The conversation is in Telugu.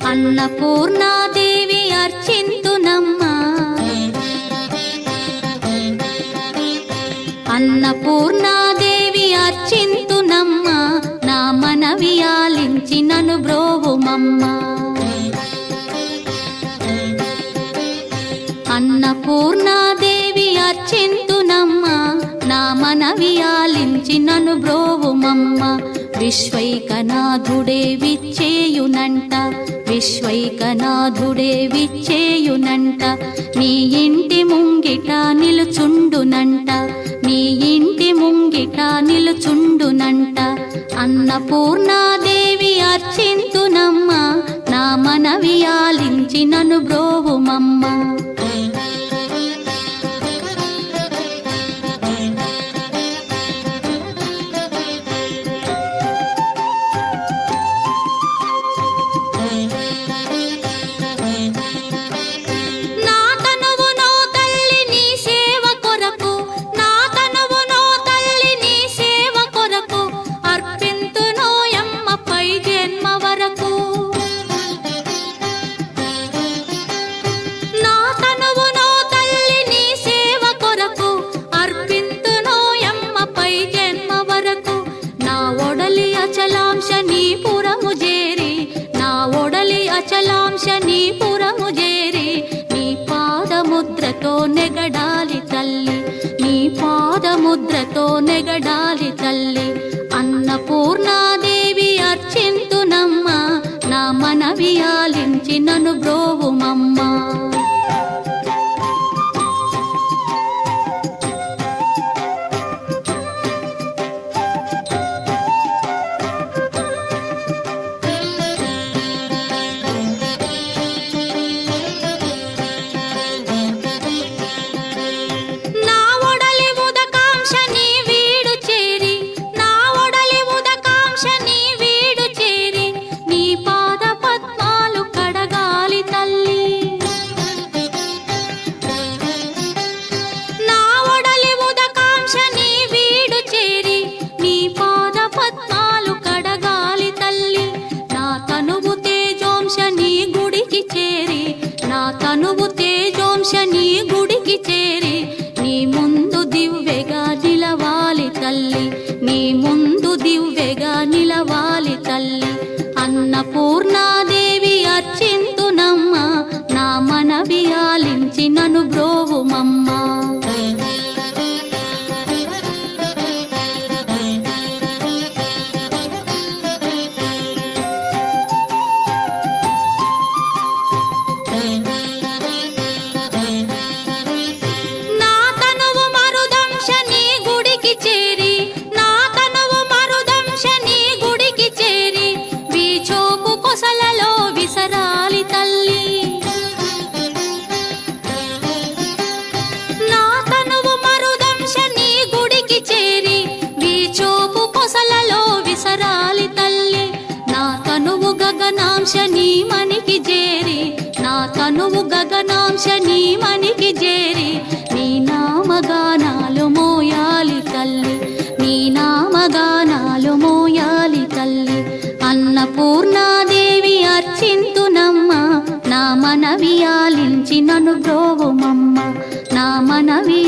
అన్నపూర్ణాదేవి అర్చింతునమ్మా, అన్నపూర్ణాదేవి అర్చింతునమ్మా, నా మనవి ఆలించి నన్ను బ్రోవుమమ్మా. అన్నపూర్ణాదేవి అర్చింతునమ్మా, నా మనవి ఆలించి నన్ను బ్రోవుమమ్మా. విశ్వైకనాథుడే విచ్చేయునంట, విశ్వైకనాథుడే విచ్చేయునంట, నీ ఇంటి ముంగిట నిలుచుండునంట, నీ ఇంటి ముంగిట నిలుచుండునంట. అన్నపూర్ణాదేవి అర్చింతునమ్మా, నా మనవి ఆలించి నన్ను బ్రోవుమమ్మా. అచలాంశనీపురము చేరి నీ పాదముద్రతో నెగడాలి తల్లి, నీ పాదముద్రతో నెగడాలి తల్లి. అన్నపూర్ణాదేవి అర్చింతునమ్మా, నా మనవి ఆలించి నన్ను బ్రోవుమమ్మా. తనువు తేజోంశని గుడికి చేరి నీ ముందు దివ్వెగా నిలవాలి తల్లి, నీ ముందు దివ్వెగా నిలవాలి తల్లి. అన్నపూర్ణాదేవి అర్చింతునమ్మా, నా మనవి ఆలించి నన్ను బ్రోవుమమ్మా. గగనాంశని మనికి చేరి, నా తనువు గగనాంశని మనికి చేరి నీ నామగానాలు మోయాలి తల్లి, నీ నామగానాలు మోయాలి తల్లి. అన్నపూర్ణాదేవి అర్చింతునమ్మా, నా మనవి ఆలించి నన్ను బ్రోవుమమ్మా, నా మనవి